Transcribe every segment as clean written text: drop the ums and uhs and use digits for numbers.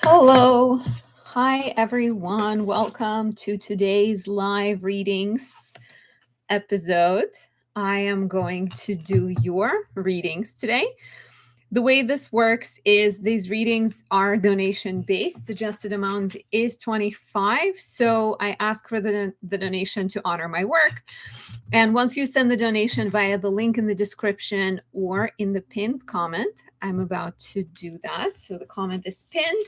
Hello. Hi, everyone. Welcome to today's live readings episode. I am going to do your readings today. The way this works is these readings are donation based. Suggested amount is 25. So I ask for the donation to honor my work. And once you send the donation via the link in the description or in the pinned comment, I'm about to do that. So the comment is pinned.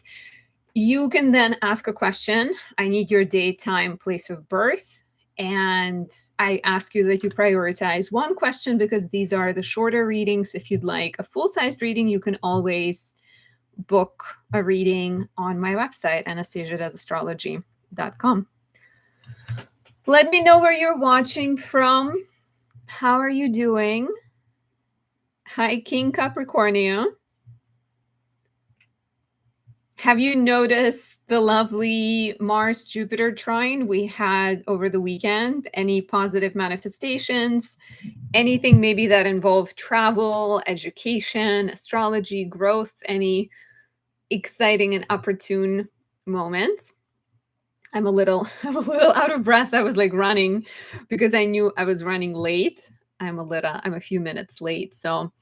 You can then ask a question. I need your date, time, place of birth. And I ask you that you prioritize one question because these are the shorter readings. If you'd like a full-sized reading, you can always book a reading on my website, Anastasia.astrology.com. Let me know where you're watching from. How are you doing? Hi, King Capricornio. Have you noticed the lovely Mars-Jupiter trine we had over the weekend? Any positive manifestations? Anything maybe that involved travel, education, astrology, growth? Any exciting and opportune moments? I'm a little out of breath. I was like running because I knew I was running late. I'm a few minutes late. So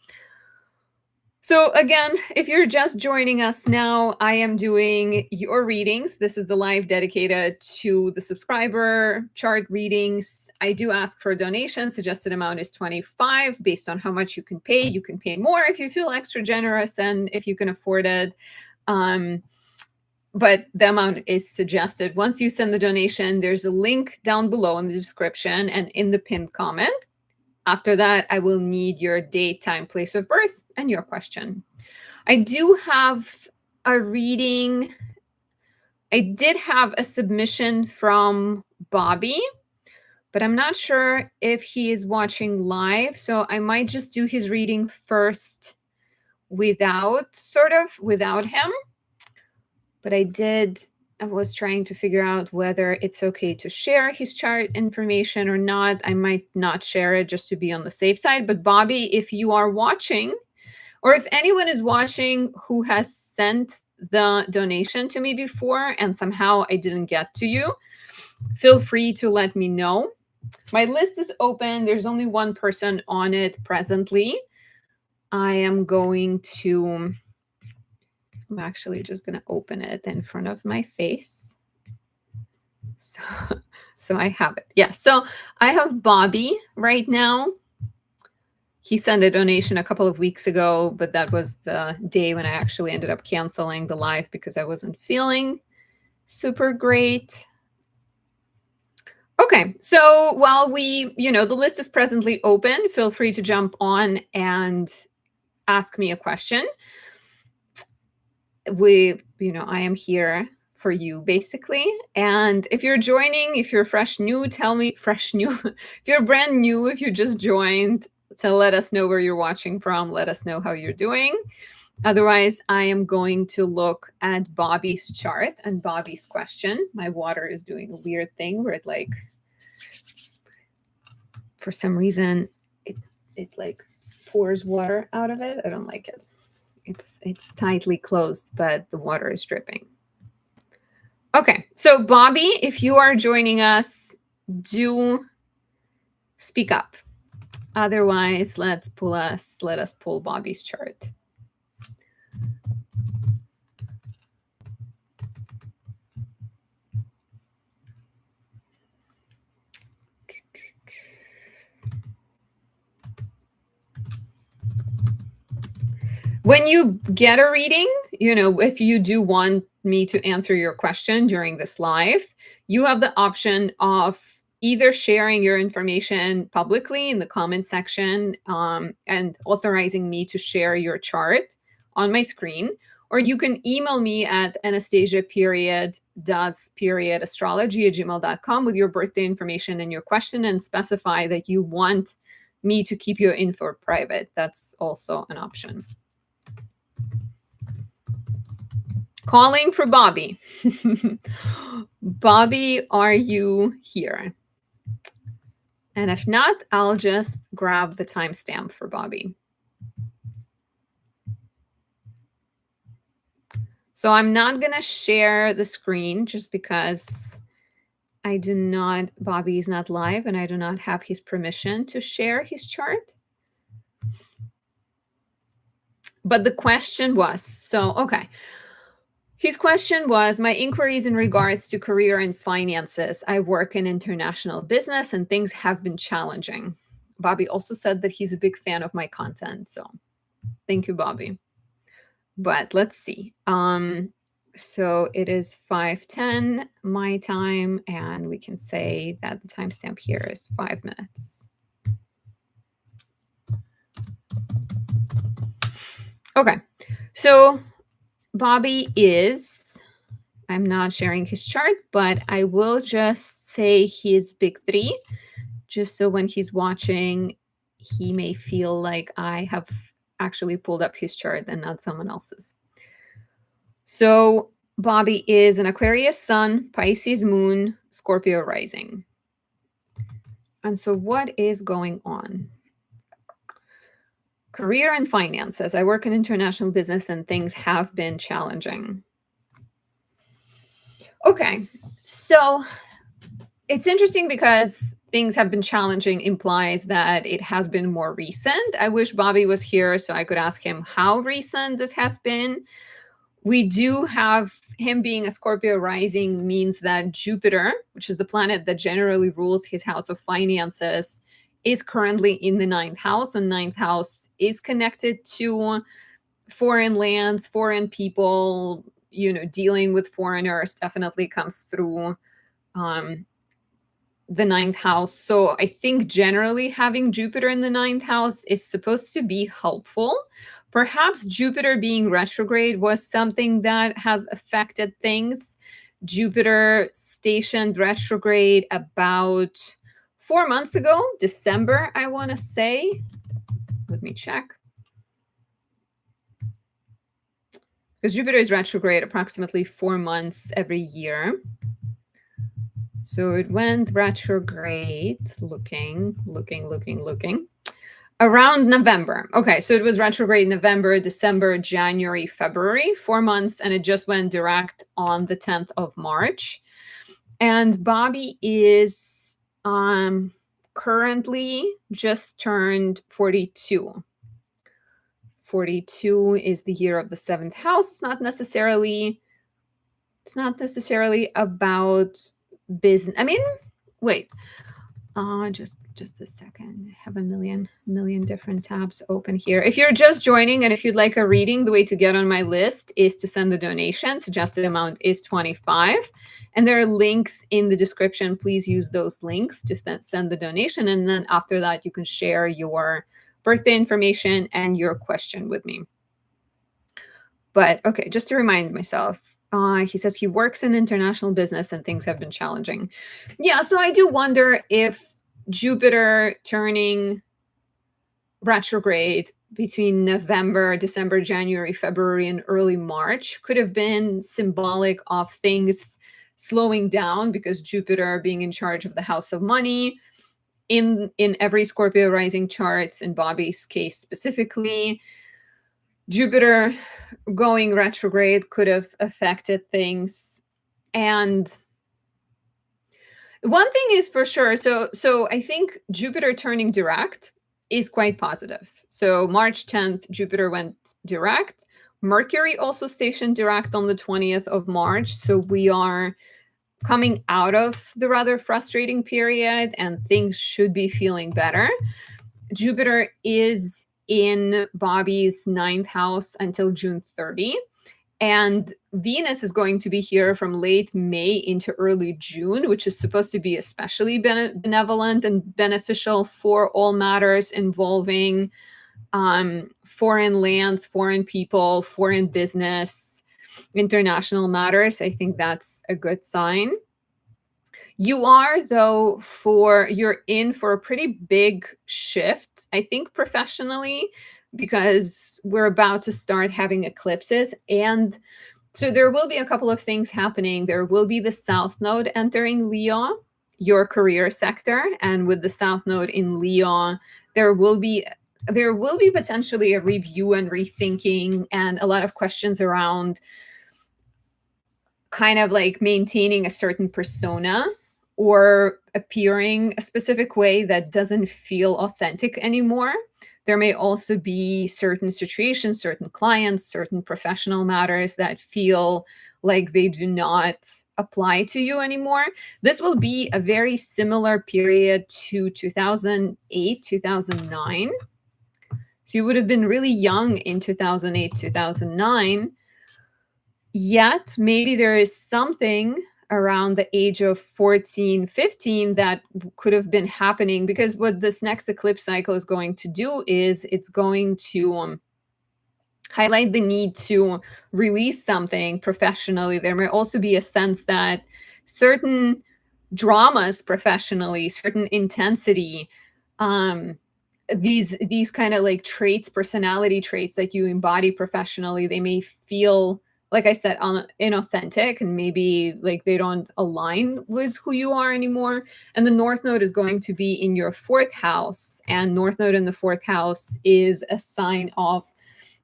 again, if you're just joining us now, I am doing your readings. This is the live dedicated to the subscriber chart readings. I do ask for a donation. Suggested amount is 25 based on how much you can pay. You can pay more if you feel extra generous and if you can afford it. But the amount is suggested. Once you send the donation, there's a link down below in the description and in the pinned comment. After that, I will need your date, time, place of birth, and your question. I do have a reading. I did have a submission from Bobby, but I'm not sure if he is watching live. So I might just do his reading first without him. But I was trying to figure out whether it's okay to share his chart information or not. I might not share it just to be on the safe side. But Bobby, if you are watching, or if anyone is watching who has sent the donation to me before and somehow I didn't get to you, feel free to let me know. My list is open. There's only one person on it presently. I'm actually just going to open it in front of my face. So I have it. Yeah. So I have Bobby right now. He sent a donation a couple of weeks ago, but that was the day when I actually ended up canceling the live because I wasn't feeling super great. Okay. So while the list is presently open, feel free to jump on and ask me a question. I am here for you basically. And if you're joining, if you're tell me if you're brand new, if you just joined, to let us know where you're watching from, let us know how you're doing. Otherwise, I am going to look at Bobby's chart and Bobby's question. My water is doing a weird thing where it for some reason, it pours water out of it. I don't like it. It's tightly closed, but the water is dripping. Okay, so Bobby, if you are joining us, do speak up. Otherwise, let us pull Bobby's chart. When you get a reading, if you do want me to answer your question during this live, you have the option of either sharing your information publicly in the comment section and authorizing me to share your chart on my screen, or you can email me at anastasia.does.astrology@gmail.com with your birthday information and your question and specify that you want me to keep your info private. That's also an option. Calling for Bobby. Bobby, are you here? And if not, I'll just grab the timestamp for Bobby. So So I'm not going to share the screen just because Bobby is not live and I do not have his permission to share his chart. But the question was, okay. His question was, my inquiries in regards to career and finances. I work in international business and things have been challenging. Bobby also said that he's a big fan of my content. So thank you, Bobby. But let's see. So it is 5:10 my time, and we can say that the timestamp here is 5 minutes. Okay, so Bobby is, I'm not sharing his chart, but I will just say his big three, just so when he's watching, he may feel like I have actually pulled up his chart and not someone else's. So Bobby is an Aquarius sun, Pisces moon, Scorpio rising. And so what is going on? Career and finances. I work in international business and things have been challenging. Okay, so it's interesting because things have been challenging implies that it has been more recent. I wish Bobby was here so I could ask him how recent this has been. We do have him being a Scorpio rising means that Jupiter, which is the planet that generally rules his house of finances, is currently in the ninth house, and ninth house is connected to foreign lands, foreign people, dealing with foreigners definitely comes through the ninth house. So I think generally having Jupiter in the ninth house is supposed to be helpful. Perhaps Jupiter being retrograde was something that has affected things. Jupiter stationed retrograde about 4 months ago, December, I want to say. Let me check. Because Jupiter is retrograde approximately 4 months every year. So it went retrograde, looking, around November. Okay, so it was retrograde November, December, January, February, 4 months, and it just went direct on the 10th of March. And Bobby is currently just turned 42. 42 is the year of the seventh house. It's not necessarily about business. I mean, wait. Just a second. I have a million different tabs open here. If you're just joining and if you'd like a reading, the way to get on my list is to send the donation. Suggested amount is $25. And there are links in the description. Please use those links to send the donation. And then after that, you can share your birthday information and your question with me. But okay, just to remind myself, he says he works in international business and things have been challenging. Yeah, so I do wonder if Jupiter turning retrograde between November, December, January, February, and early March could have been symbolic of things slowing down, because Jupiter being in charge of the house of money in every Scorpio rising charts, in Bobby's case specifically, Jupiter going retrograde could have affected things. And one thing is for sure, so I think Jupiter turning direct is quite positive. So March 10th, Jupiter went direct. Mercury also stationed direct on the 20th of March. So we are coming out of the rather frustrating period and things should be feeling better. Jupiter is in Bobby's ninth house until June 30. And Venus is going to be here from late May into early June, which is supposed to be especially benevolent and beneficial for all matters involving foreign lands, foreign people, foreign business, international matters. I think that's a good sign. You are, though, you're in for a pretty big shift, I think, professionally, because we're about to start having eclipses. And so there will be a couple of things happening. There will be the South Node entering Leo, your career sector. And with the South Node in Leo, there will be potentially a review and rethinking and a lot of questions around kind of like maintaining a certain persona or appearing a specific way that doesn't feel authentic anymore. There may also be certain situations, certain clients, certain professional matters that feel like they do not apply to you anymore. This will be a very similar period to 2008, 2009. So you would have been really young in 2008, 2009. Yet maybe there is something around the age of 14, 15 that could have been happening, because what this next eclipse cycle is going to do is it's going to highlight the need to release something professionally. There may also be a sense that certain dramas professionally, certain intensity, um, these kind of like traits, personality traits that you embody professionally, they may feel, like I said, inauthentic, and maybe like they don't align with who you are anymore. And the North Node is going to be in your fourth house, and North Node in the fourth house is a sign of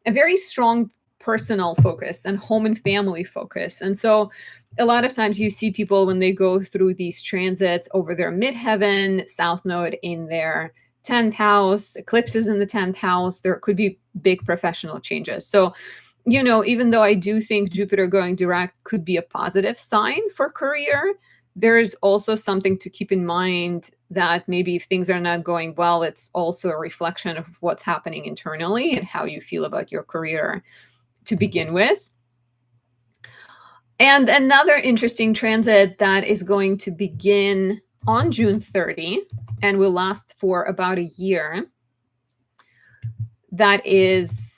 a very strong personal focus and home and family focus. And so a lot of times you see people when they go through these transits over their midheaven, South Node in their 10th house, eclipses in the 10th house, there could be big professional changes. So, you know, even though I do think Jupiter going direct could be a positive sign for career, there is also something to keep in mind that maybe if things are not going well, it's also a reflection of what's happening internally and how you feel about your career to begin with. And another interesting transit that is going to begin on June 30 and will last for about a year, that is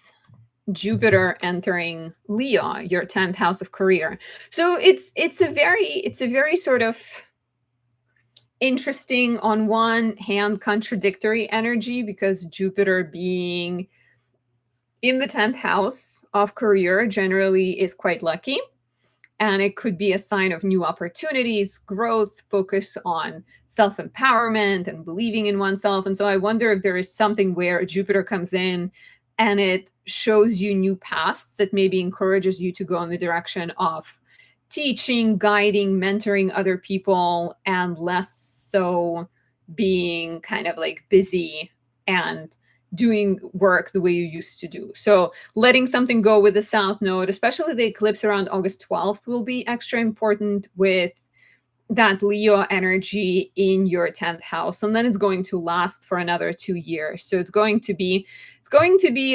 Jupiter entering Leo, your 10th house of career. So it's a very sort of interesting, on one hand, contradictory energy, because Jupiter being in the 10th house of career generally is quite lucky. And it could be a sign of new opportunities, growth, focus on self-empowerment and believing in oneself. And so I wonder if there is something where Jupiter comes in and it shows you new paths that maybe encourages you to go in the direction of teaching, guiding, mentoring other people, and less so being kind of like busy and doing work the way you used to do. So letting something go with the South Node, especially the eclipse around August 12th, will be extra important with that Leo energy in your 10th house. And then it's going to last for another 2 years. So it's going to be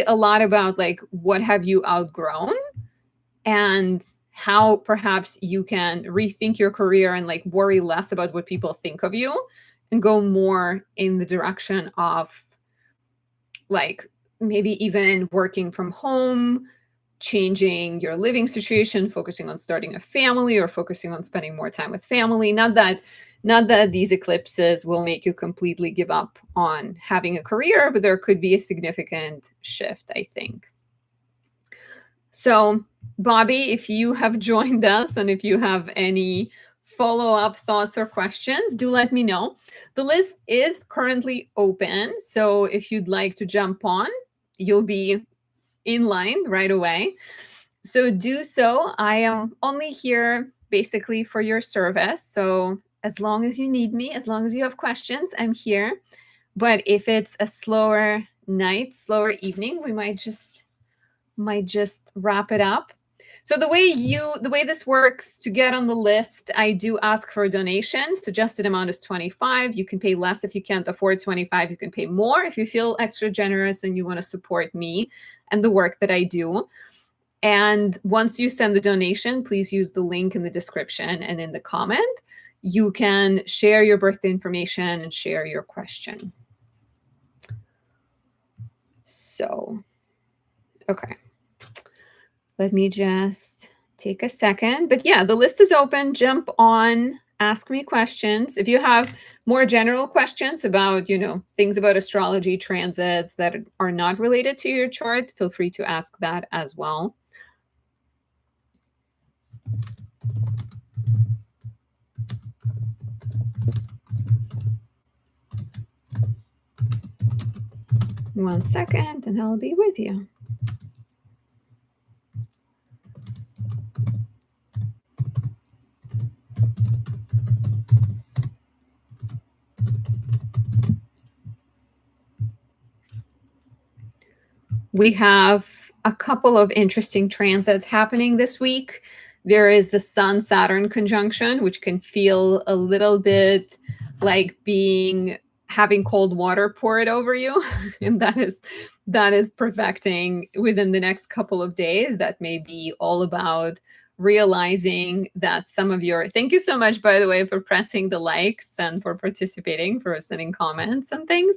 a lot about like, what have you outgrown and how perhaps you can rethink your career and like worry less about what people think of you and go more in the direction of like maybe even working from home, changing your living situation, focusing on starting a family or focusing on spending more time with family. Not that these eclipses will make you completely give up on having a career, but there could be a significant shift, I think. So, Bobby, if you have joined us and if you have any follow-up thoughts or questions, do let me know. The list is currently open, so if you'd like to jump on, you'll be in line right away. So do so. I am only here basically for your service. So as long as you need me, as long as you have questions, I'm here. But if it's a slower night, slower evening, we might just wrap it up. So the way this works, to get on the list, I do ask for a donation. Suggested amount is 25. You can pay less if you can't afford 25. You can pay more if you feel extra generous and you want to support me and the work that I do. And once you send the donation, please use the link in the description and in the comment. You can share your birthday information and share your question. So, okay. Let me just take a second. But yeah, the list is open. Jump on, ask me questions. If you have more general questions about, things about astrology, transits that are not related to your chart, feel free to ask that as well. One second, and I'll be with you. we have a couple of interesting transits happening this week. There is the Sun-Saturn conjunction, which can feel a little bit like having cold water poured over you. And that is perfecting within the next couple of days. That may be all about realizing that some of your, thank you so much, by the way, for pressing the likes and for participating, for sending comments and things.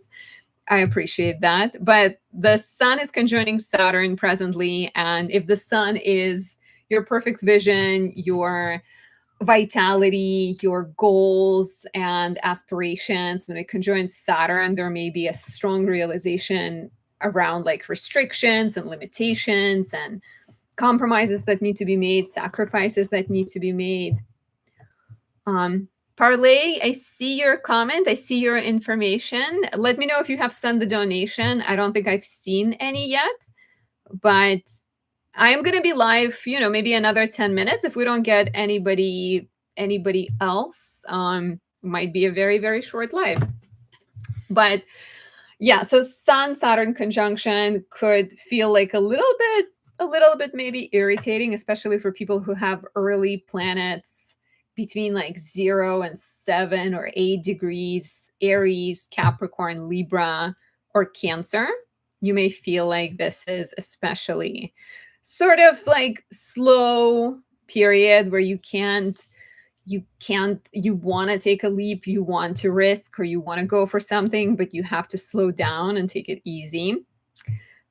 I appreciate that. But the Sun is conjoining Saturn presently. And if the Sun is your perfect vision, your vitality, your goals and aspirations, when it conjoins Saturn, there may be a strong realization around like restrictions and limitations and compromises that need to be made, sacrifices that need to be made. Parlay, I see your comment. I see your information. Let me know if you have sent the donation. I don't think I've seen any yet, but I am going to be live, maybe another 10 minutes. If we don't get anybody else, might be a very, very short live. But yeah, so Sun-Saturn conjunction could feel like a little bit maybe irritating, especially for people who have early planets between like 0 and 7 or 8 degrees, Aries, Capricorn, Libra, or Cancer. You may feel like this is especially sort of like slow period where you want to take a leap, you want to risk, or you want to go for something, but you have to slow down and take it easy.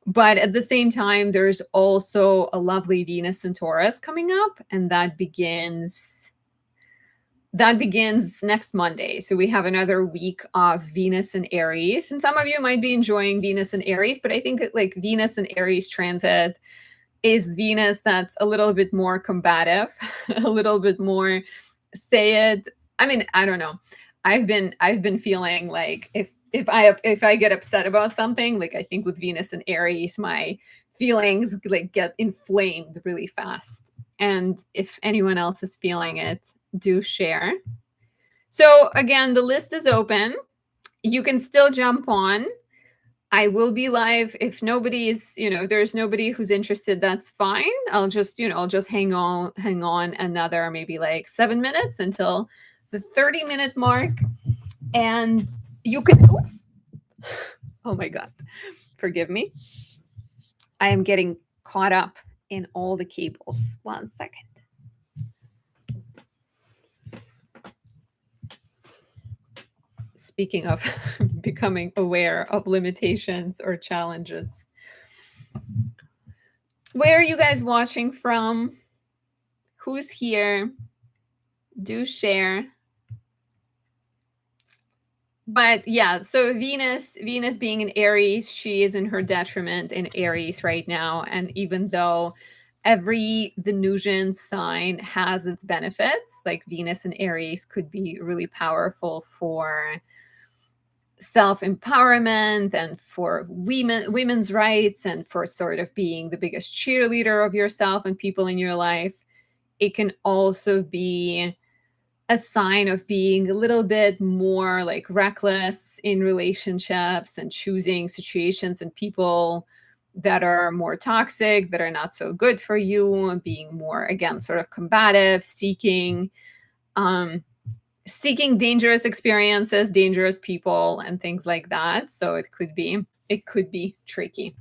But at the same time, there's also a lovely Venus in Taurus coming up, and that begins next Monday. So we have another week of Venus and Aries. And some of you might be enjoying Venus and Aries, but I think like Venus and Aries transit is Venus that's a little bit more combative, a little bit more say it. I mean, I don't know. I've been feeling like if I get upset about something, like I think with Venus and Aries, my feelings like get inflamed really fast. And if anyone else is feeling it, do share. So again, the list is open. You can still jump on. I will be live. If nobody's, if there's nobody who's interested, that's fine. I'll just hang on another maybe like 7 minutes until the 30-minute mark. And you can, oops. Oh my God. Forgive me. I am getting caught up in all the cables. 1 second. Speaking of becoming aware of limitations or challenges. Where are you guys watching from? Who's here? Do share. But yeah, so Venus being in Aries, she is in her detriment in Aries right now. And even though every Venusian sign has its benefits, like Venus in Aries could be really powerful for self-empowerment and for women's rights and for sort of being the biggest cheerleader of yourself and people in your life. It can also be a sign of being a little bit more like reckless in relationships and choosing situations and people that are more toxic, that are not so good for you, and being more, again, sort of combative, seeking dangerous experiences, dangerous people, and things like that. So it could be tricky.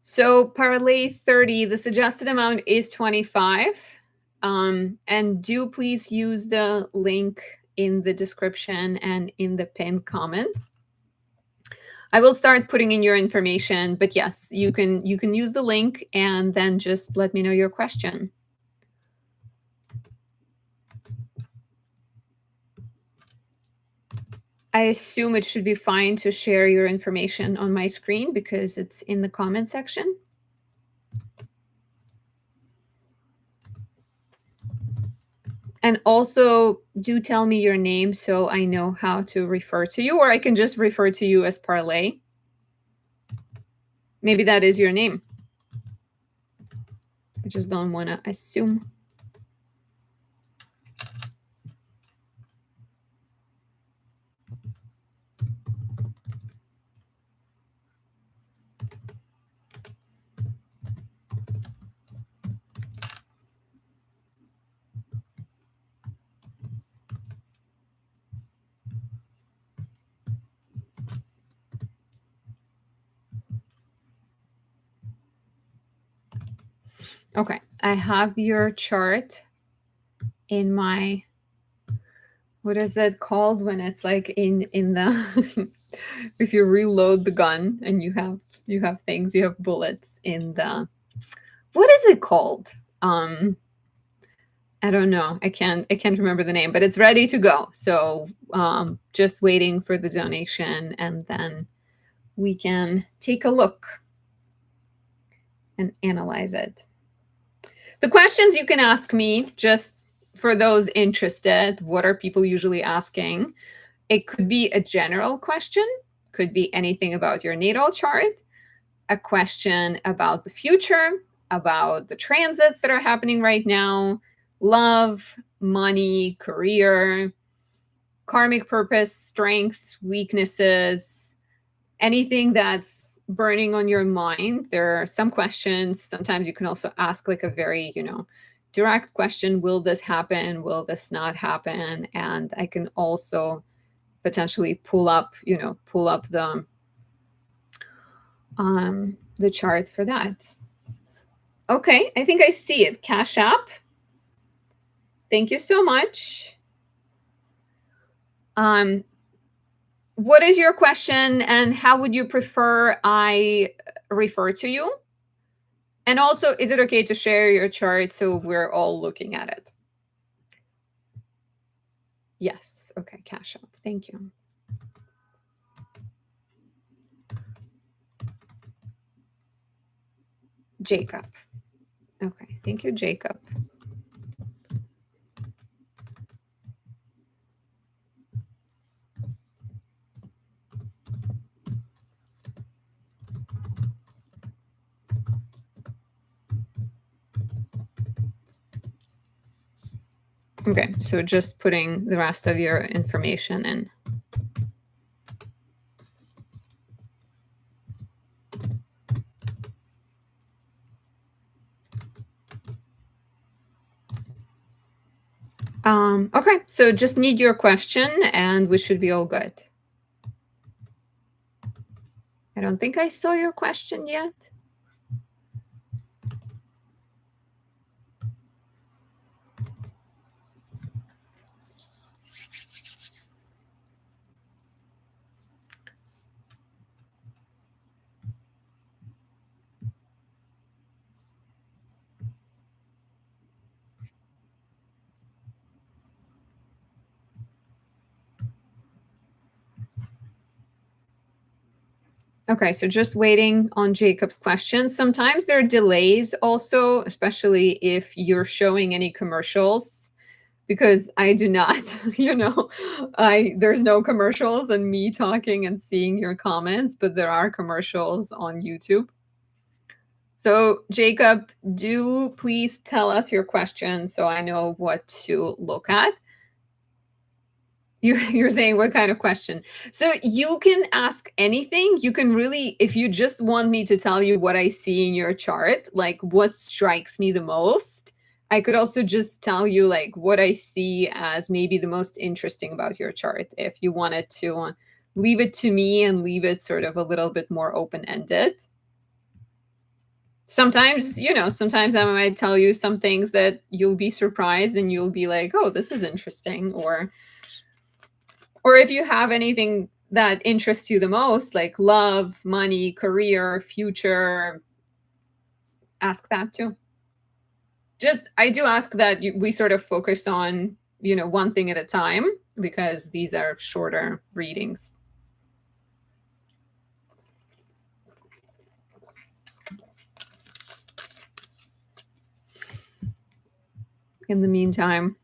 So parlay 30, the suggested amount is 25. And do please use the link in the description and in the pinned comment. I will start putting in your information, but yes, you can use the link and then just let me know your question. I assume it should be fine to share your information on my screen because it's in the comment section. And also do tell me your name so I know how to refer to you, or I can just refer to you as Parlay. Maybe that is your name. I just don't want to assume. Okay, I have your chart in my, what is it called when it's like in the if you reload the gun and you have things, you have bullets in the, what is it called? I don't know. I can't remember the name, but it's ready to go. So just waiting for the donation, and then we can take a look and analyze it. The questions you can ask me, just for those interested, what are people usually asking? It could be a general question, could be anything about your natal chart, a question about the future, about the transits that are happening right now, love, money, career, karmic purpose, strengths, weaknesses, anything that's burning on your mind. There are some questions. Sometimes you can also ask like a very, direct question. Will this happen? Will this not happen? And I can also potentially pull up the chart for that. Okay, I think I see it. Cash App. Thank you so much. What is your question, and how would you prefer I refer to you? And also, is it okay to share your chart so we're all looking at it? Yes. Okay, Cash App. Thank you. Jacob. Okay, thank you, Jacob. Okay, so just putting the rest of your information in. Okay, so just need your question and we should be all good. I don't think I saw your question yet. Okay, so just waiting on Jacob's questions. Sometimes there are delays also, especially if you're showing any commercials, because I do not, there's no commercials and me talking and seeing your comments, but there are commercials on YouTube. So Jacob, do please tell us your question so I know what to look at. You're saying what kind of question? So you can ask anything. You can really, if you just want me to tell you what I see in your chart, like what strikes me the most, I could also just tell you like what I see as maybe the most interesting about your chart. If you wanted to leave it to me and leave it sort of a little bit more open-ended. Sometimes I might tell you some things that you'll be surprised and you'll be like, oh, this is interesting. Or if you have anything that interests you the most, like love, money, career, future, ask that too. Just, I do ask that we sort of focus on, one thing at a time, because these are shorter readings. In the meantime,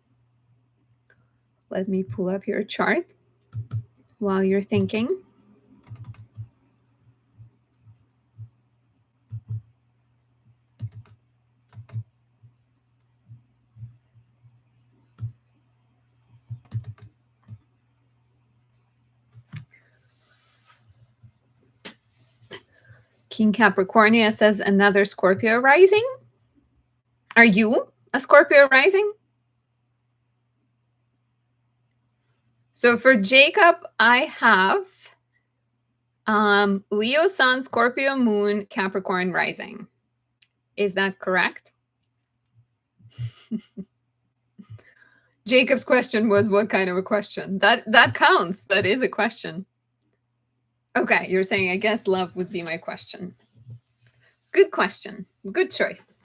let me pull up your chart while you're thinking. King Capricornia says another Scorpio rising. Are you a Scorpio rising? So for Jacob, I have Leo Sun, Scorpio Moon, Capricorn rising. Is that correct? Jacob's question was what kind of a question? That counts. That is a question. Okay, you're saying I guess love would be my question. Good question. Good choice.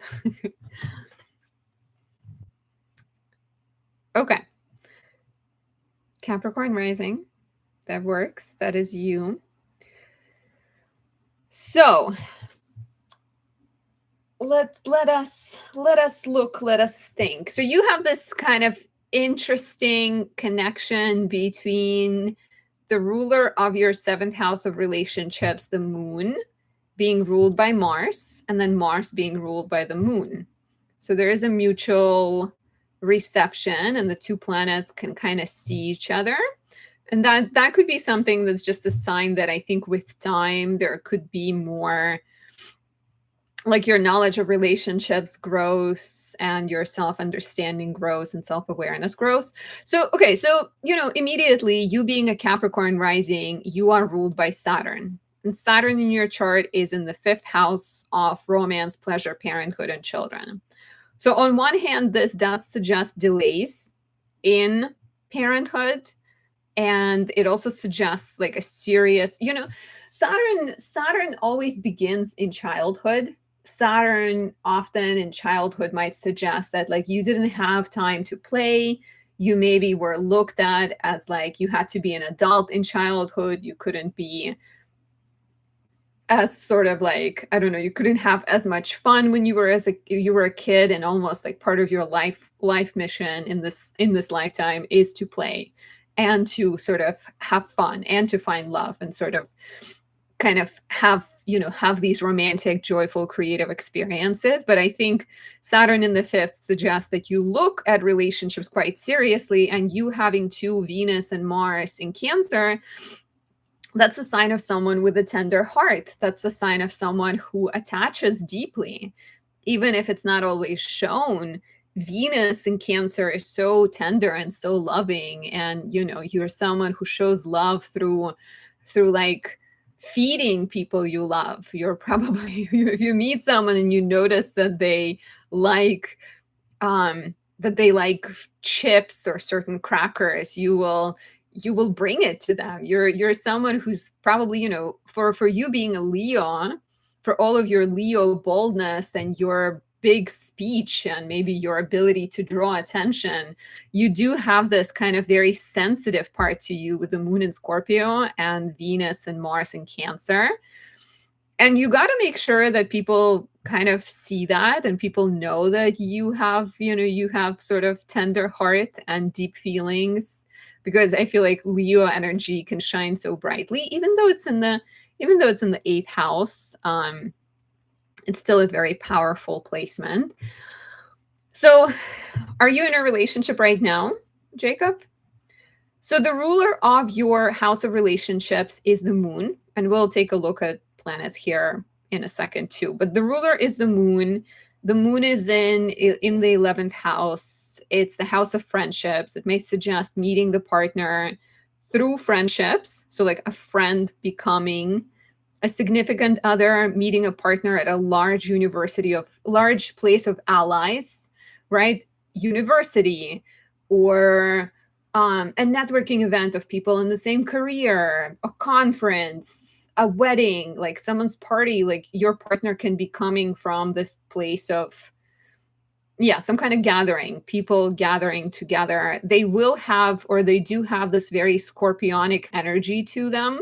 Okay. Capricorn rising. That works. That is you. So let us look, let us think. So you have this kind of interesting connection between the ruler of your seventh house of relationships, the moon, being ruled by Mars, and then Mars being ruled by the moon. So there is a mutual reception, and the two planets can kind of see each other. And that could be something that's just a sign that I think with time there could be more, like your knowledge of relationships grows and your self-understanding grows and self-awareness grows. So okay, so immediately, you being a Capricorn rising, you are ruled by Saturn. And Saturn in your chart is in the fifth house of romance, pleasure, parenthood, and children. So on one hand, this does suggest delays in parenthood, and it also suggests like a serious, Saturn always begins in childhood. Saturn often in childhood might suggest that like you didn't have time to play. You maybe were looked at as like you had to be an adult in childhood. You couldn't be as sort of like, I don't know, you couldn't have as much fun when you were a kid, and almost like part of your life mission in this lifetime is to play and to sort of have fun and to find love and sort of kind of have these romantic, joyful, creative experiences. But I think Saturn in the fifth suggests that you look at relationships quite seriously, and you having two Venus and Mars in Cancer, that's a sign of someone with a tender heart. That's a sign of someone who attaches deeply, even if it's not always shown. Venus in Cancer is so tender and so loving, and you're someone who shows love through like feeding people you love. You're probably if you meet someone and you notice that they like chips or certain crackers, you will bring it to them. You're someone who's probably, for you being a Leo, for all of your Leo boldness and your big speech and maybe your ability to draw attention, you do have this kind of very sensitive part to you with the moon in Scorpio and Venus and Mars in Cancer. And you got to make sure that people kind of see that, and people know that you have sort of tender heart and deep feelings, because I feel like Leo energy can shine so brightly, even though it's in the eighth house. It's still a very powerful placement. So, are you in a relationship right now, Jacob? So the ruler of your house of relationships is the moon, and we'll take a look at planets here in a second too. But the ruler is the moon. The moon is in the 11th house. It's the house of friendships. It may suggest meeting the partner through friendships. So like a friend becoming a significant other, meeting a partner at a large place of allies, right? University, or a networking event of people in the same career, a conference, a wedding, like someone's party. Like your partner can be coming from this place of, some kind of gathering, people gathering together. They will have, or they do have, this very scorpionic energy to them.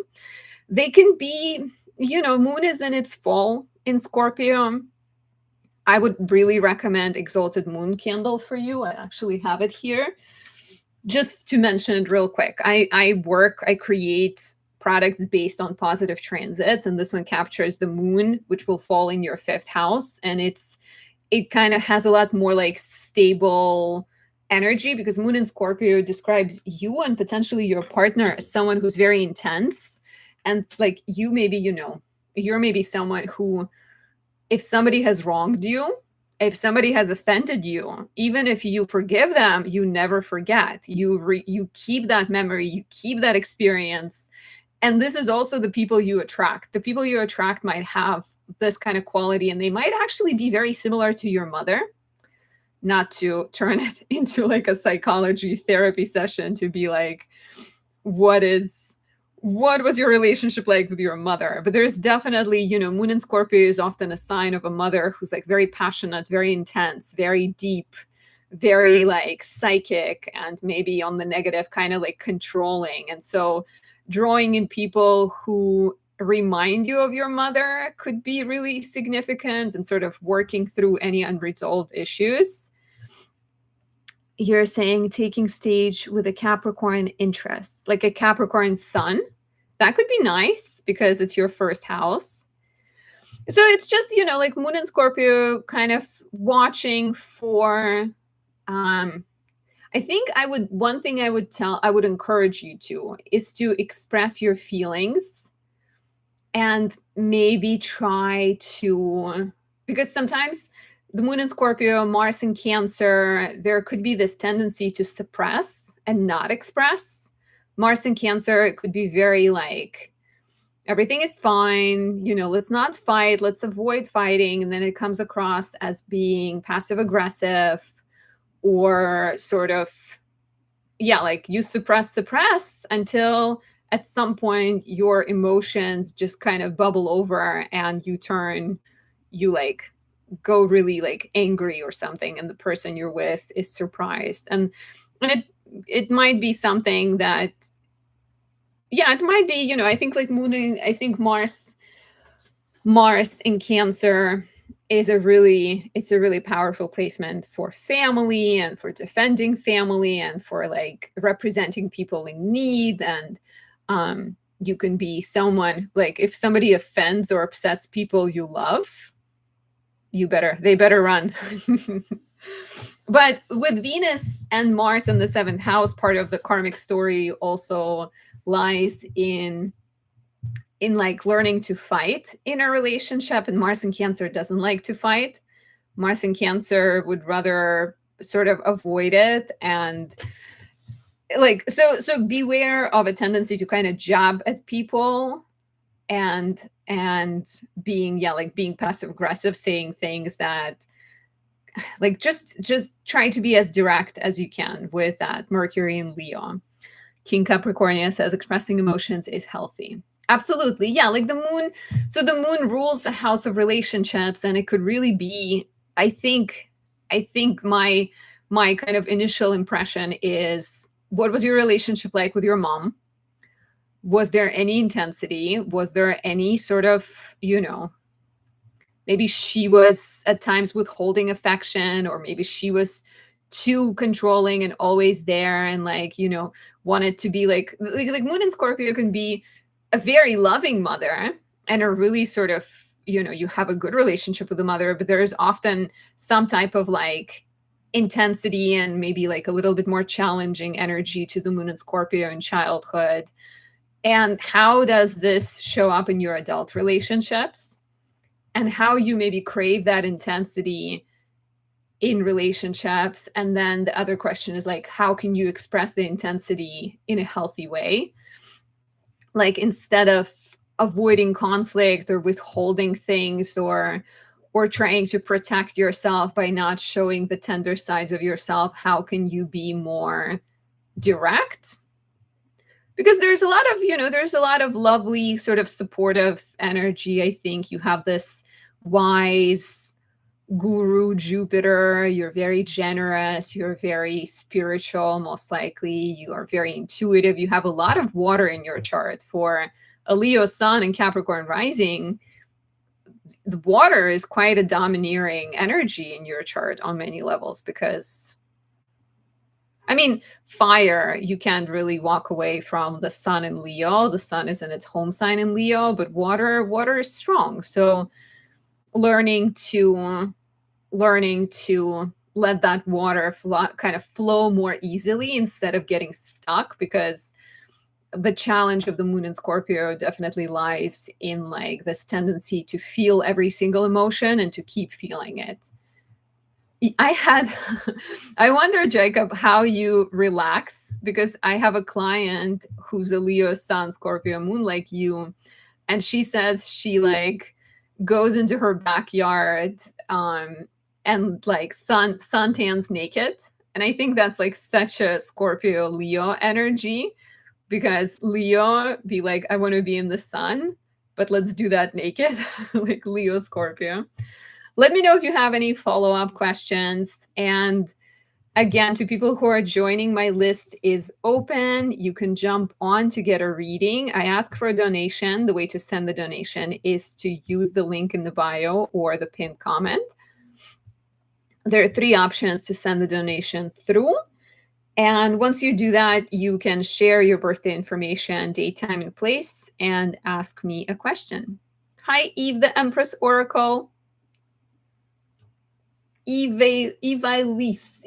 They can be, moon is in its fall in Scorpio. I would really recommend Exalted Moon Candle for you. I actually have it here. Just to mention it real quick, I create products based on positive transits, and this one captures the moon, which will fall in your fifth house, and it kind of has a lot more like stable energy, because moon in Scorpio describes you and potentially your partner as someone who's very intense, and like you're maybe someone who, if somebody has wronged you, if somebody has offended you, even if you forgive them, you never forget. You keep that memory, you keep that experience. And this is also the people you attract. The people you attract might have this kind of quality, and they might actually be very similar to your mother. not to turn it into like a psychology therapy session to be like, what was your relationship like with your mother? But there's definitely, Moon in Scorpio is often a sign of a mother who's like very passionate, very intense, very deep, very like psychic, and maybe on the negative, kind of like controlling. And so drawing in people who remind you of your mother could be really significant, and sort of working through any unresolved issues. You're saying taking stage with a Capricorn interest, like a Capricorn sun. That could be nice because it's your first house. So it's just, like Moon and Scorpio kind of watching for, I think one thing I would encourage you to is to express your feelings, and maybe try to, because sometimes the Moon in Scorpio, Mars in Cancer, there could be this tendency to suppress and not express. Mars in Cancer, it could be very like, everything is fine, let's not fight, let's avoid fighting. And then it comes across as being passive aggressive, or sort of, like you suppress until at some point your emotions just kind of bubble over and you like go really like angry or something, and the person you're with is surprised. And it might be something that, it might be, I think like I think Mars in Cancer is it's a really powerful placement for family, and for defending family, and for like representing people in need. And you can be someone, like if somebody offends or upsets people you love, they better run. But with Venus and Mars in the 7th house, part of the karmic story also lies in like learning to fight in a relationship. And Mars in Cancer doesn't like to fight. Mars in Cancer would rather sort of avoid it. And like, so beware of a tendency to kind of jab at people, and being being passive aggressive, saying things that like, just try to be as direct as you can with that Mercury in Leo. King Capricornia says expressing emotions is healthy. Absolutely. Yeah, like the moon. So the moon rules the house of relationships, and it could really be, I think my kind of initial impression is, what was your relationship like with your mom? Was there any intensity? Was there any sort of, maybe she was at times withholding affection, or maybe she was too controlling and always there, and like, wanted to be like Moon in Scorpio can be a very loving mother, and a really sort of, you have a good relationship with the mother, but there is often some type of like intensity, and maybe like a little bit more challenging energy to the Moon in Scorpio in childhood. And how does this show up in your adult relationships, and how you maybe crave that intensity in relationships? And then the other question is like, how can you express the intensity in a healthy way? Like, instead of avoiding conflict or withholding things, or trying to protect yourself by not showing the tender sides of yourself, how can you be more direct? Because there's a lot of lovely sort of supportive energy. I think you have this wise guru Jupiter, you're very generous, you're very spiritual, most likely, you are very intuitive, you have a lot of water in your chart. For a Leo sun and Capricorn rising, the water is quite a domineering energy in your chart on many levels, because I mean, fire, you can't really walk away from the sun in Leo. The sun is in its home sign in Leo, but water is strong. So learning to let that water kind of flow more easily instead of getting stuck, because the challenge of the Moon in Scorpio definitely lies in like this tendency to feel every single emotion and to keep feeling it. I wonder, Jacob, how you relax, because I have a client who's a Leo sun, Scorpio moon like you, and she says she like goes into her backyard and like suntans naked. And I think that's like such a Scorpio Leo energy, because Leo be like, I want to be in the sun, but let's do that naked. Like Leo Scorpio. Let me know if you have any follow-up questions. And again, to people who are joining, my list is open. You can jump on to get a reading. I ask for a donation. The way to send the donation is to use the link in the bio or the pinned comment. There are 3 options to send the donation through. And once you do that, you can share your birthday information, date, time, and place, and ask me a question. Hi, Eve, the Empress Oracle. Evalise.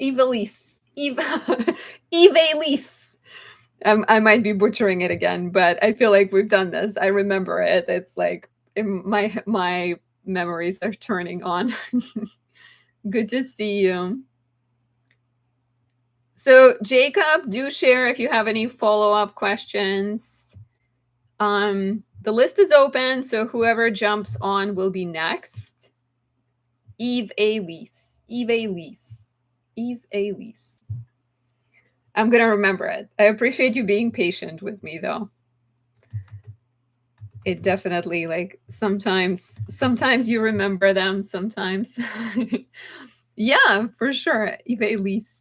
I might be butchering it again, but I feel like we've done this. I remember it. It's like my memories are turning on. Good to see you. So Jacob, do share if you have any follow-up questions. The list is open, so whoever jumps on will be next. Eve Elise. I'm gonna remember it. I appreciate you being patient with me, though. It definitely, like, sometimes you remember them, sometimes. Yeah, for sure. Eve Elise.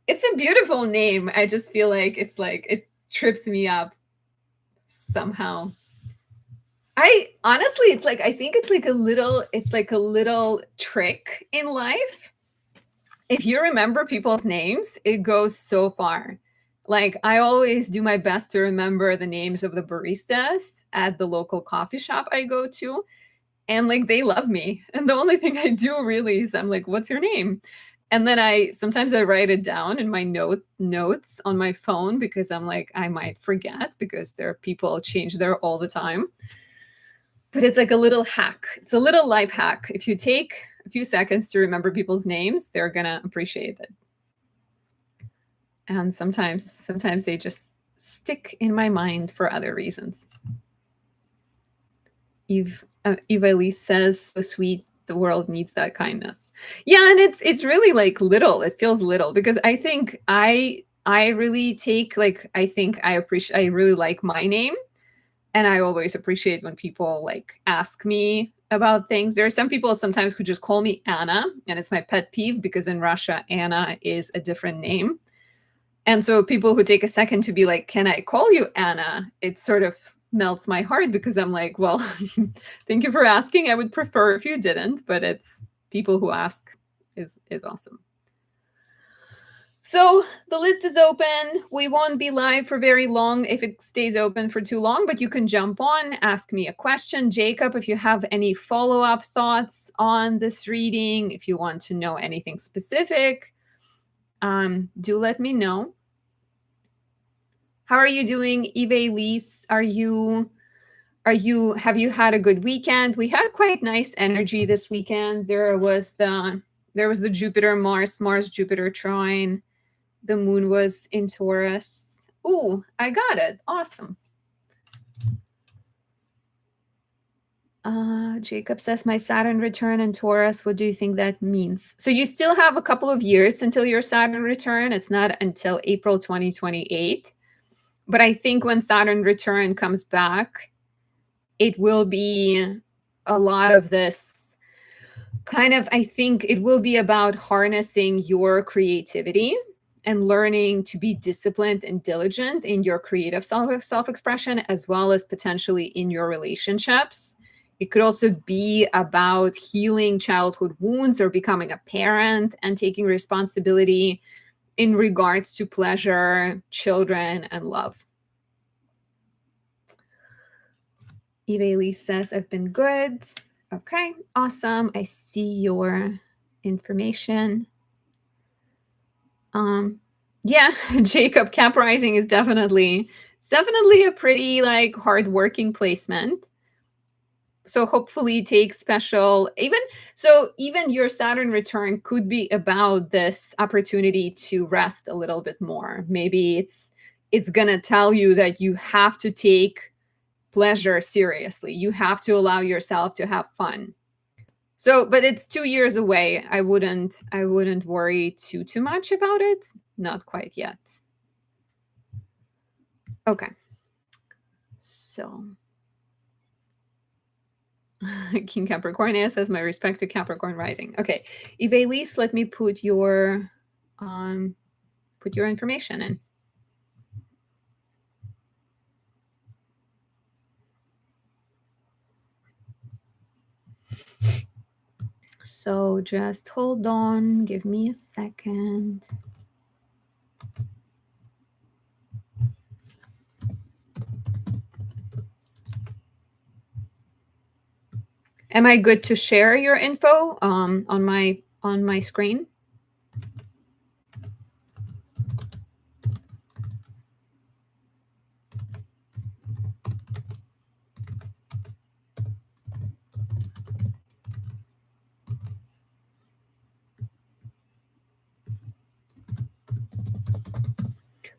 It's a beautiful name. I just feel like it's like it trips me up somehow. I honestly, it's like I think it's like a little trick in life. If you remember people's names, it goes so far. Like I always do my best to remember the names of the baristas at the local coffee shop I go to, and like they love me. And the only thing I do really is I'm like, "What's your name?" And then sometimes I write it down in my notes on my phone, because I'm like, I might forget, because there are people change there all the time. But it's like a little hack. It's a little life hack. If you take a few seconds to remember people's names, they're gonna appreciate it. And sometimes they just stick in my mind for other reasons. Eve Elise says, so sweet. The world needs that kindness. Yeah, and it's really like little. It feels little, because I think I really take, like, I think I really like my name, and I always appreciate when people like ask me about things. There are some people sometimes who just call me Anna, and it's my pet peeve, because in Russia Anna is a different name. And so people who take a second to be like, can I call you Anna? It sort of melts my heart, because I'm like, well, thank you for asking. I would prefer if you didn't, but it's people who ask is awesome. So the list is open. We won't be live for very long if it stays open for too long, but you can jump on, ask me a question. Jacob, if you have any follow-up thoughts on this reading, if you want to know anything specific, do let me know. How are you doing, Eve Elise? Have you had a good weekend? We had quite nice energy this weekend. There was the Jupiter Mars Jupiter trine. The moon was in Taurus. Ooh, I got it. Awesome. Jacob says, my Saturn return in Taurus. What do you think that means? So you still have a couple of years until your Saturn return. It's not until April 2028. But I think when Saturn return comes back, it will be a lot of this kind of, I think it will be about harnessing your creativity and learning to be disciplined and diligent in your creative self-expression, as well as potentially in your relationships. It could also be about healing childhood wounds or becoming a parent and taking responsibility in regards to pleasure, children, and love. Eve Elise says, I've been good. Okay, awesome. I see your information. Yeah, Jacob, Cap Rising is definitely a pretty like hardworking placement. So hopefully take special, even your Saturn return could be about this opportunity to rest a little bit more. Maybe it's gonna tell you that you have to take pleasure seriously. You have to allow yourself to have fun. So, but it's 2 years away. I wouldn't worry too much about it. Not quite yet. Okay. So King Capricorn says my respect to Capricorn rising. Okay. Ivelisse, let me put your information in. So just hold on, give me a second. Am I good to share your info on my screen?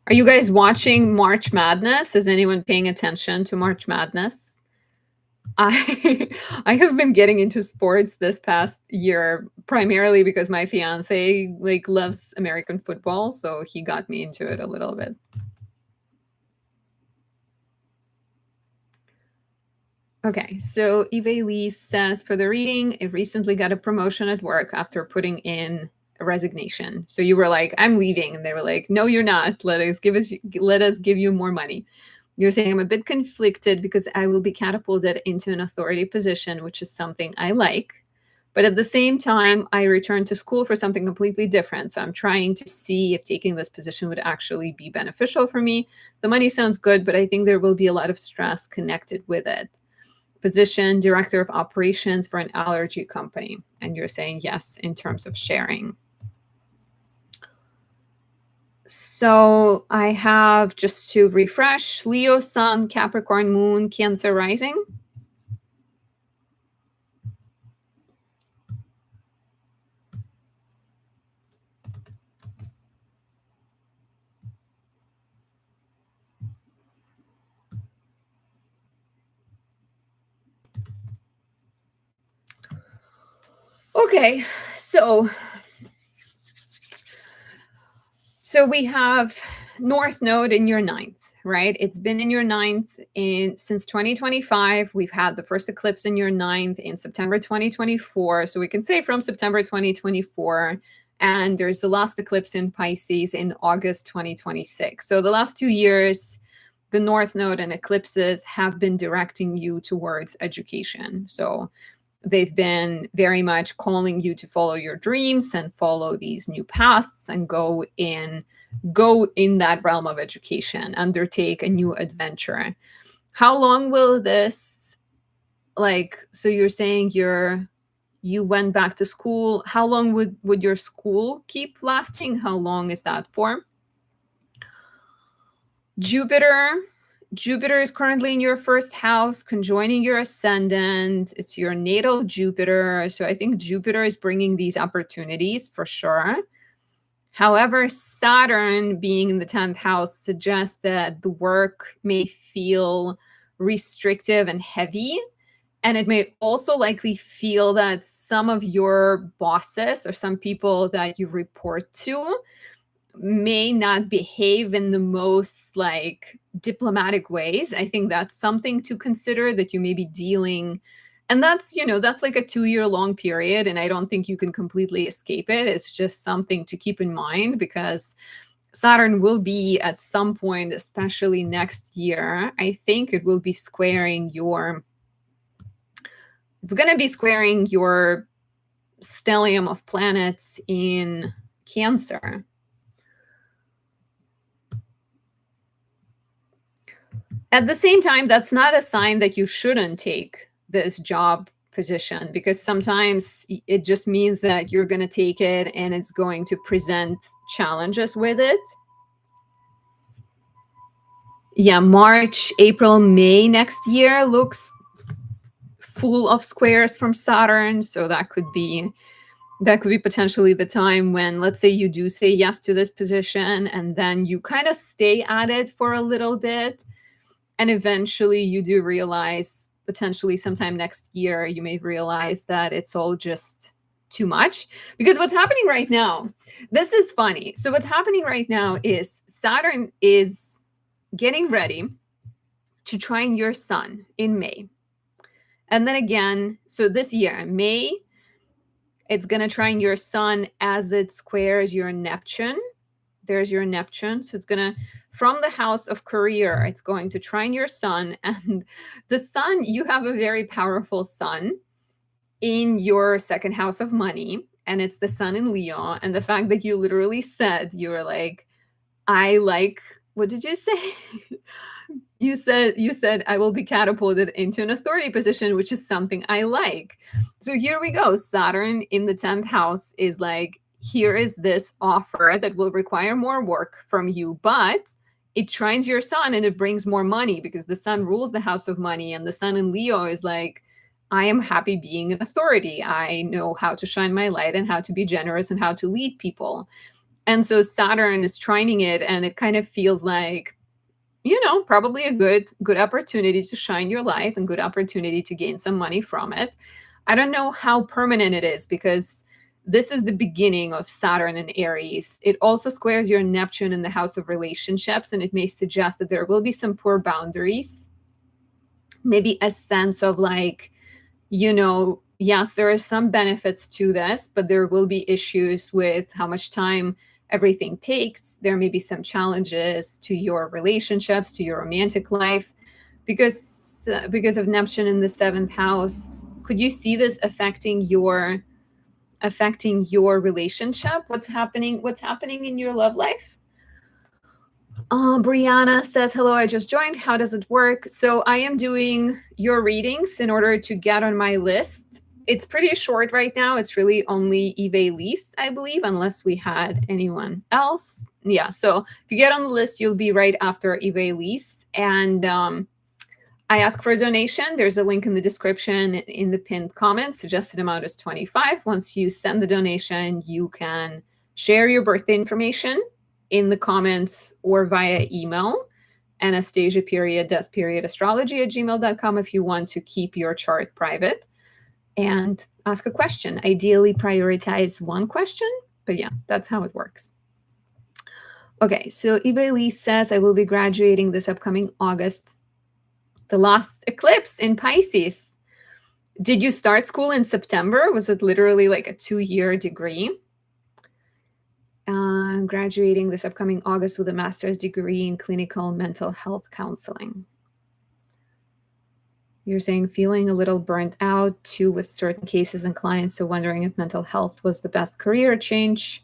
Are you guys watching March Madness? Is anyone paying attention to March Madness? I I have been getting into sports this past year primarily because my fiance like loves American football, so he got me into it a little bit. Okay, so Eve Lee says for the reading, I recently got a promotion at work after putting in a resignation. So you were like, I'm leaving, and they were like, no, you're not. Let us give you more money. You're saying I'm a bit conflicted because I will be catapulted into an authority position, which is something I like. But at the same time, I returned to school for something completely different. So I'm trying to see if taking this position would actually be beneficial for me. The money sounds good, but I think there will be a lot of stress connected with it. Position, director of operations for an allergy company. And you're saying yes in terms of sharing. So I have, just to refresh, Leo, Sun, Capricorn, Moon, Cancer rising. Okay, so we have North Node in your ninth, right? It's been in your ninth since 2025. We've had the first eclipse in your ninth in September 2024. So we can say from September 2024, and there's the last eclipse in Pisces in August 2026. So the last 2 years, the North Node and eclipses have been directing you towards education. So they've been very much calling you to follow your dreams and follow these new paths and go in that realm of education, undertake a new adventure. How long will this, so you're saying you went back to school. How long would your school keep lasting? How long is that for? Jupiter is currently in your first house, conjoining your ascendant. It's your natal Jupiter. So I think Jupiter is bringing these opportunities for sure. However, Saturn being in the 10th house suggests that the work may feel restrictive and heavy. And it may also likely feel that some of your bosses or some people that you report to may not behave in the most diplomatic ways. I think that's something to consider, that you may be dealing, and that's like a 2-year long period, and I don't think you can completely escape it. It's just something to keep in mind, because Saturn will be at some point, especially next year, I think it will be squaring your stellium of planets in Cancer. At the same time, that's not a sign that you shouldn't take this job position, because sometimes it just means that you're going to take it and it's going to present challenges with it. Yeah, March, April, May next year looks full of squares from Saturn, so that could be potentially the time when, let's say you do say yes to this position and then you kind of stay at it for a little bit, and eventually you do realize potentially sometime next year, you may realize that it's all just too much. Because what's happening right now, this is funny. So what's happening right now is Saturn is getting ready to trine your sun in May. And then again, so this year, May, it's going to trine your sun as it squares your Neptune. There's your Neptune. So it's going to, from the house of career, it's going to trine your sun. And the sun, you have a very powerful sun in your second house of money. And it's the sun in Leo. And the fact that you literally said, you were like, I like, what did you say? You said I will be catapulted into an authority position, which is something I like. So here we go. Saturn in the 10th house is like, here is this offer that will require more work from you, but it trines your sun and it brings more money because the sun rules the house of money. And the sun in Leo is like, I am happy being an authority. I know how to shine my light and how to be generous and how to lead people. And so Saturn is trining it, and it kind of feels like, probably a good opportunity to shine your light and good opportunity to gain some money from it. I don't know how permanent it is because this is the beginning of Saturn in Aries. It also squares your Neptune in the house of relationships, and it may suggest that there will be some poor boundaries, maybe a sense of like, yes, there are some benefits to this, but there will be issues with how much time everything takes. There may be some challenges to your relationships, to your romantic life, because of Neptune in the 7th house. Could you see this affecting your relationship? What's happening in your love life? Brianna says, hello, I just joined. How does it work? So I am doing your readings in order to get on my list. It's pretty short right now. It's really only Eve Lise, I believe, unless we had anyone else. Yeah, so if you get on the list, you'll be right after Eve Lise. And I ask for a donation. There's a link in the description in the pinned comments. Suggested amount is $25. Once you send the donation, you can share your birthday information in the comments or via email, Anastasia.does.astrology@gmail.com if you want to keep your chart private. And ask a question. Ideally, prioritize one question. But yeah, that's how it works. Okay, so Eve Lise says, I will be graduating this upcoming August. The last eclipse in Pisces. Did you start school in September? Was it literally like a 2-year degree? Graduating this upcoming August with a master's degree in clinical mental health counseling. You're saying feeling a little burnt out too with certain cases and clients, so wondering if mental health was the best career change.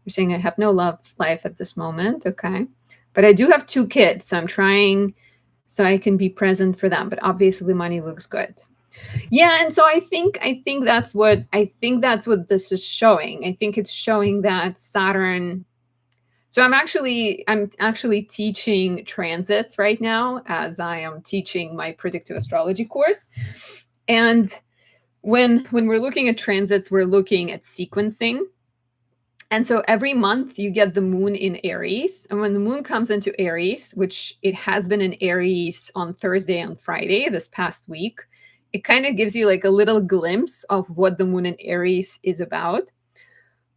You're saying I have no love life at this moment. Okay. But I do have 2 kids, so I'm trying so I can be present for them. But obviously money looks good. Yeah, and so I think that's what this is showing. I think it's showing that Saturn. So I'm actually teaching transits right now as I am teaching my predictive astrology course. And when we're looking at transits, we're looking at sequencing. And so every month you get the moon in Aries. And when the moon comes into Aries, which it has been in Aries on Thursday and Friday this past week, it kind of gives you like a little glimpse of what the moon in Aries is about.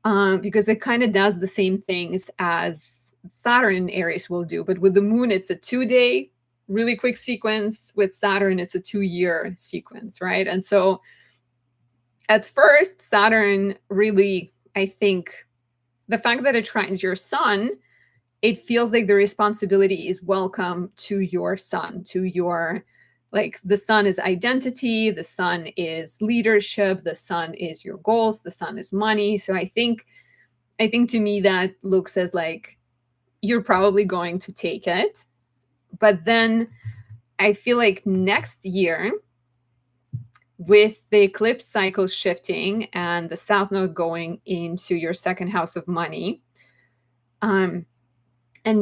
Because it kind of does the same things as Saturn in Aries will do. But with the moon, it's a 2-day, really quick sequence. With Saturn, it's a 2-year sequence, right? And so at first, Saturn really, I think, the fact that it trines your sun, it feels like the responsibility is welcome to your sun, to your, like the sun is identity, the sun is leadership, the sun is your goals, the sun is money. So I think to me that looks as like you're probably going to take it. But then I feel like next year, with the eclipse cycle shifting and the South Node going into your second house of money, and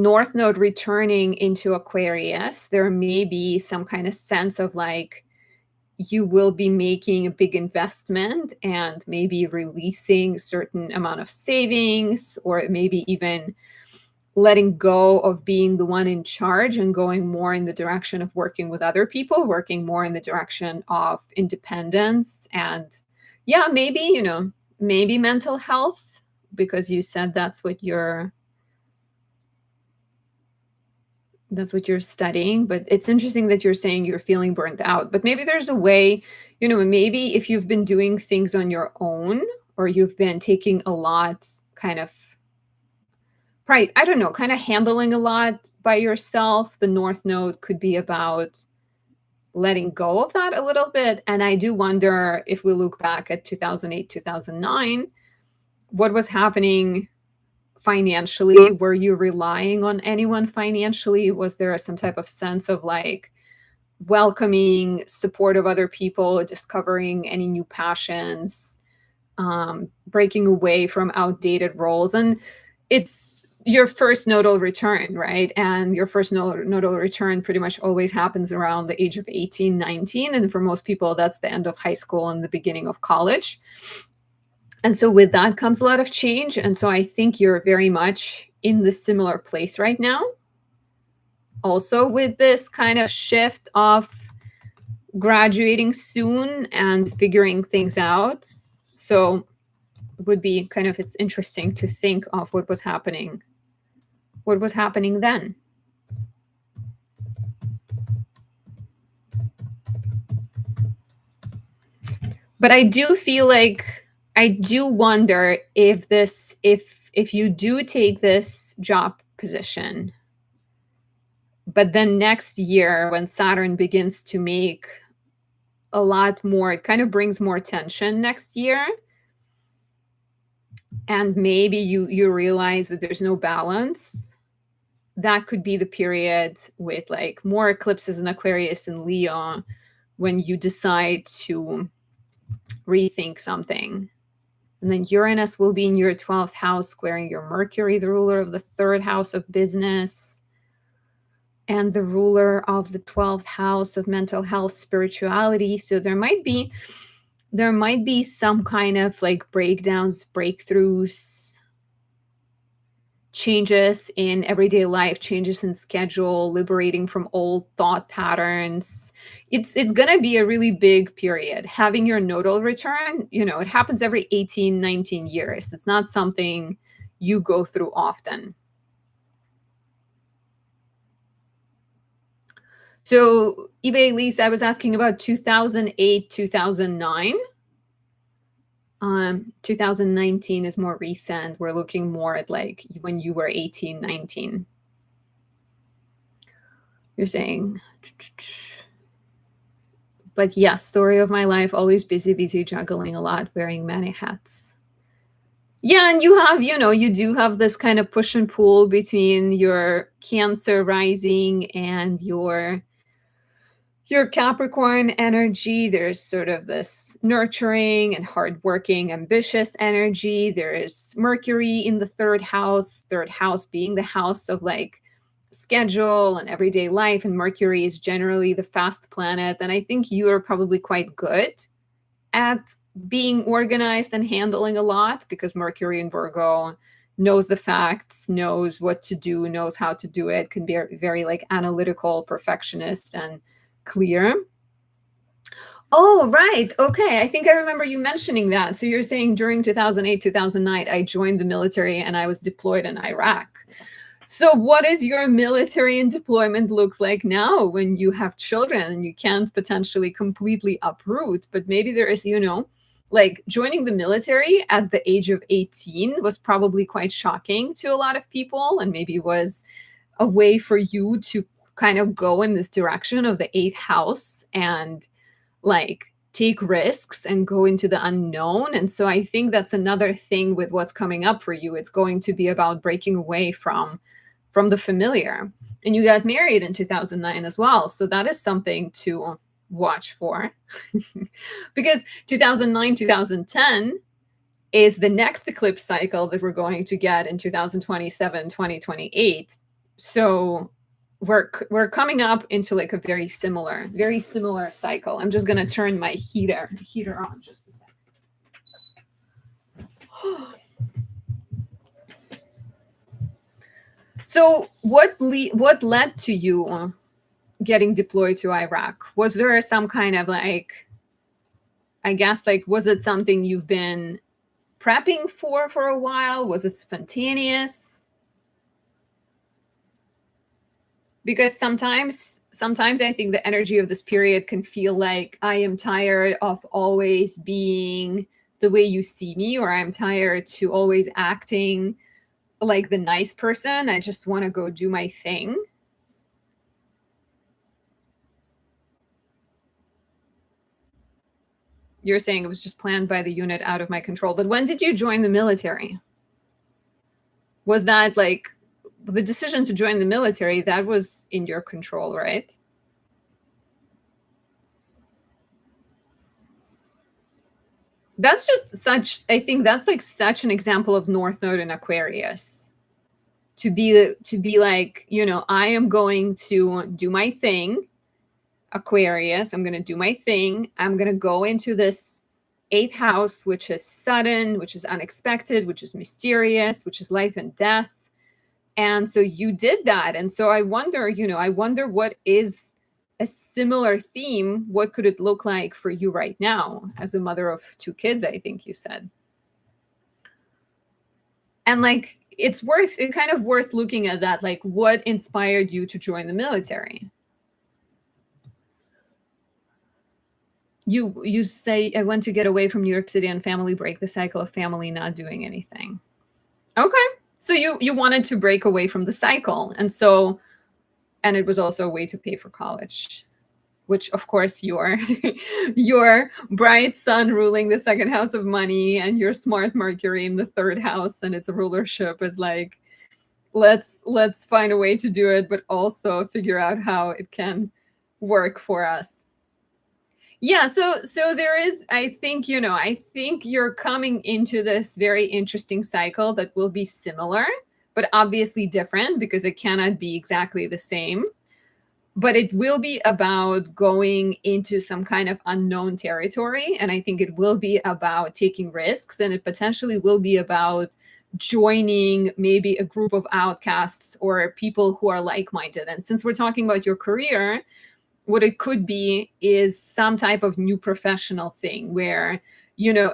North Node returning into Aquarius, there may be some kind of sense of like you will be making a big investment and maybe releasing a certain amount of savings, or maybe even letting go of being the one in charge and going more in the direction of working with other people, working more in the direction of independence. And yeah, maybe, maybe mental health, because you said that's what you're studying. But it's interesting that you're saying you're feeling burnt out. But maybe there's a way, maybe if you've been doing things on your own, or you've been taking a lot kind of, right, I don't know, kind of handling a lot by yourself, the North Node could be about letting go of that a little bit. And I do wonder, if we look back at 2008, 2009, what was happening financially? Were you relying on anyone financially? Was there some type of sense of like welcoming support of other people, discovering any new passions, breaking away from outdated roles? And it's your first nodal return, right? And your first nodal return pretty much always happens around the age of 18, 19. And for most people, that's the end of high school and the beginning of college. And so with that comes a lot of change. And so I think you're very much in the similar place right now. Also with this kind of shift of graduating soon and figuring things out. So it would be kind of, it's interesting to think of what was happening then. But I do feel like, I do wonder if this, if you do take this job position, but then next year when Saturn begins to make a lot more, it kind of brings more tension next year. And maybe you realize that there's no balance. That could be the period with like more eclipses in Aquarius and Leo, when you decide to rethink something. And then Uranus will be in your 12th house, squaring your Mercury, the ruler of the 3rd house of business, and the ruler of the 12th house of mental health, spirituality. So there might be some kind of like breakdowns, breakthroughs, changes in everyday life, changes in schedule, liberating from old thought patterns. It's going to be a really big period. Having your nodal return, it happens every 18, 19 years. It's not something you go through often. So, Eva Elise, I was asking about 2008, 2009. 2019 is more recent. We're looking more at like when you were 18, 19. You're saying, but yes, story of my life, always busy, juggling a lot, wearing many hats. Yeah, and you have, you do have this kind of push and pull between your Cancer rising and your Capricorn energy. There's sort of this nurturing and hardworking, ambitious energy. There is Mercury in the 3rd house being the house of like schedule and everyday life. And Mercury is generally the fast planet. And I think you are probably quite good at being organized and handling a lot, because Mercury in Virgo knows the facts, knows what to do, knows how to do it, can be very like analytical, perfectionist, and clear. Oh, right. Okay. I think I remember you mentioning that. So you're saying during 2008, 2009, I joined the military and I was deployed in Iraq. So what is your military and deployment looks like now when you have children and you can't potentially completely uproot, but maybe there is, like joining the military at the age of 18 was probably quite shocking to a lot of people, and maybe was a way for you to kind of go in this direction of the 8th house and like take risks and go into the unknown. And so I think that's another thing with what's coming up for you. It's going to be about breaking away from the familiar. And you got married in 2009 as well. So that is something to watch for. Because 2009, 2010 is the next eclipse cycle that we're going to get in 2027, 2028. So we're coming up into like a very similar cycle. I'm just going to turn my heater on just a second. So what led to you getting deployed to Iraq? Was there some kind of like, I guess, like, was it something you've been prepping for a while? Was it spontaneous? Because sometimes I think the energy of this period can feel like I am tired of always being the way you see me, or I'm tired to always acting like the nice person. I just want to go do my thing. You're saying it was just planned by the unit, out of my control. But when did you join the military? Was that like the decision to join the military? That was in your control, right? That's just such, I think that's like such an example of North Node in Aquarius. To be like, I am going to do my thing, Aquarius. I'm going to do my thing. I'm going to go into this eighth house, which is sudden, which is unexpected, which is mysterious, which is life and death. And so you did that. And so I wonder, what is a similar theme? What could it look like for you right now as a mother of two kids, I think you said? And like, it's kind of worth looking at that. Like, what inspired you to join the military? You say, I went to get away from New York City and family, break the cycle of family not doing anything. Okay. So you wanted to break away from the cycle. And it was also a way to pay for college, which of course your bright sun ruling the second house of money and your smart Mercury in the third house and its rulership is like, let's find a way to do it, but also figure out how it can work for us. Yeah, so there is, I think, I think you're coming into this very interesting cycle that will be similar, but obviously different because it cannot be exactly the same. But it will be about going into some kind of unknown territory. And I think it will be about taking risks, and it potentially will be about joining maybe a group of outcasts or people who are like-minded. And since we're talking about your career, what it could be is some type of new professional thing where,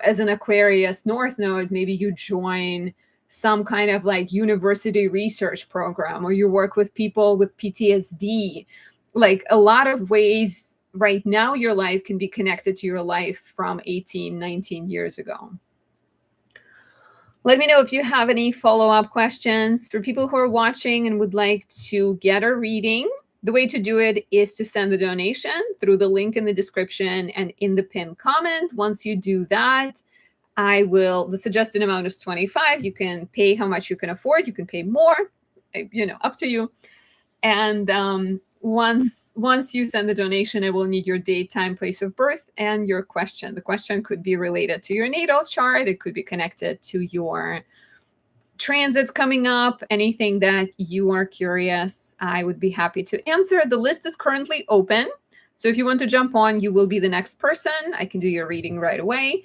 as an Aquarius North Node, maybe you join some kind of like university research program, or you work with people with PTSD. Like, a lot of ways right now your life can be connected to your life from 18, 19 years ago. Let me know if you have any follow-up questions. For people who are watching and would like to get a reading, the way to do it is to send the donation through the link in the description and in the pinned comment. Once you do that, the suggested amount is 25. You can pay how much you can afford. You can pay more, up to you. And once you send the donation, I will need your date, time, place of birth, and your question. The question could be related to your natal chart. It could be connected to your transits coming up, anything that you are curious, I would be happy to answer. The list is currently open. So if you want to jump on, you will be the next person. I can do your reading right away.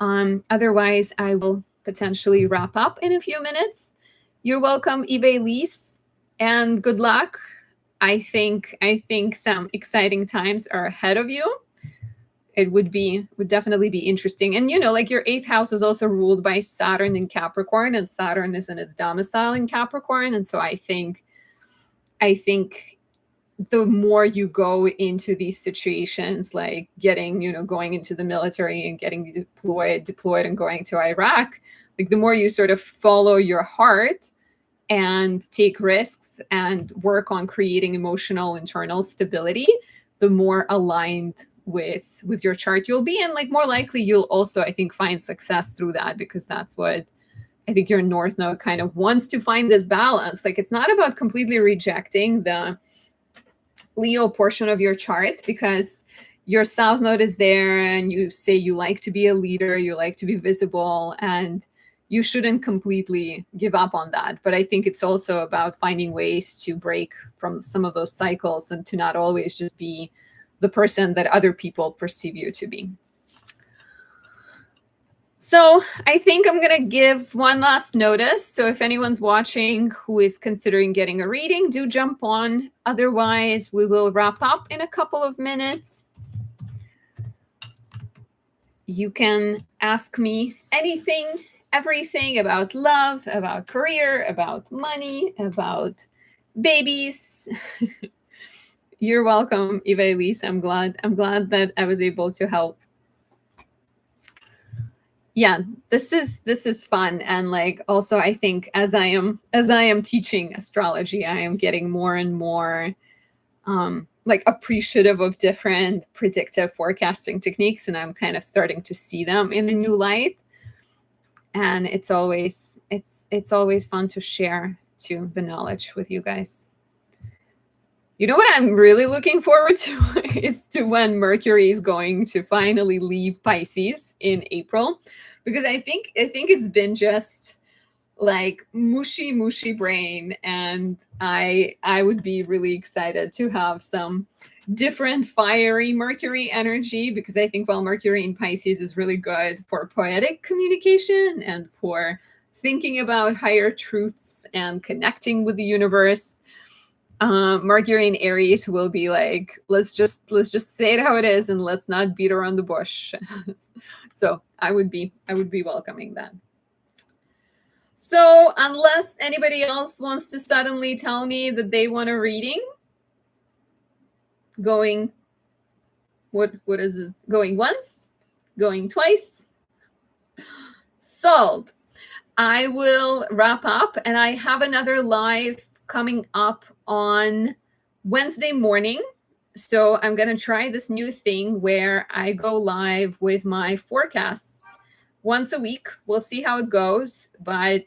Otherwise, I will potentially wrap up in a few minutes. You're welcome, Eve Lise, and good luck. I think some exciting times are ahead of you. It would definitely be interesting. And like, your eighth house is also ruled by Saturn in Capricorn, and Saturn is in its domicile in Capricorn. And so I think the more you go into these situations, like going into the military and getting deployed and going to Iraq, like, the more you sort of follow your heart and take risks and work on creating emotional internal stability, the more aligned with your chart you'll be, and like, more likely you'll also, I think, find success through that, because that's what I think your North Node kind of wants to find, this balance. Like, it's not about completely rejecting the Leo portion of your chart, because your South Node is there and you say you like to be a leader, you like to be visible, and you shouldn't completely give up on that. But I think it's also about finding ways to break from some of those cycles and to not always just be the person that other people perceive you to be. So I think I'm going to give one last notice. So if anyone's watching who is considering getting a reading, do jump on. Otherwise, we will wrap up in a couple of minutes. You can ask me anything, everything about love, about career, about money, about babies. You're welcome, Eva Elise. I'm glad that I was able to help. Yeah, this is fun. And like also I think as I am teaching astrology, I am getting more and more like appreciative of different predictive forecasting techniques, and I'm kind of starting to see them in a new light. And it's always fun to share to the knowledge with you guys. You know what I'm really looking forward to is to when Mercury is going to finally leave Pisces in April, because I think it's been just like mushy brain, and I would be really excited to have some different fiery Mercury energy, because I think, well, Mercury in Pisces is really good for poetic communication and for thinking about higher truths and connecting with the universe. Mercury in Aries will be like, let's just say it how it is and let's not beat around the bush. So I would be welcoming that. So unless anybody else wants to suddenly tell me that they want a reading, going, what is it? Going once, going twice, sold. I will wrap up, and I have another live coming up on Wednesday morning. So I'm going to try this new thing where I go live with my forecasts once a week. We'll see how it goes. But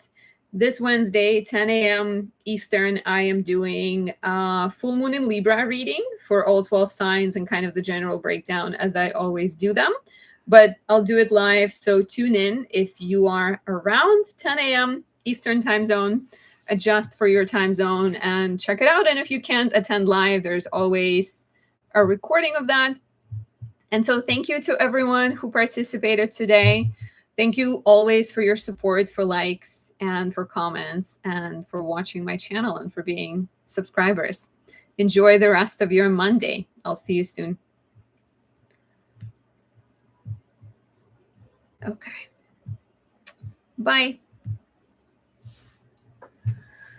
this Wednesday, 10 a.m. Eastern, I am doing a full moon in Libra reading for all 12 signs and kind of the general breakdown as I always do them. But I'll do it live. So tune in if you are around 10 a.m. Eastern time zone. Adjust for your time zone and check it out. And if you can't attend live, there's always a recording of that. And so thank you to everyone who participated today. Thank you always for your support, for likes and for comments and for watching my channel and for being subscribers. Enjoy the rest of your Monday. I'll see you soon. Okay. Bye.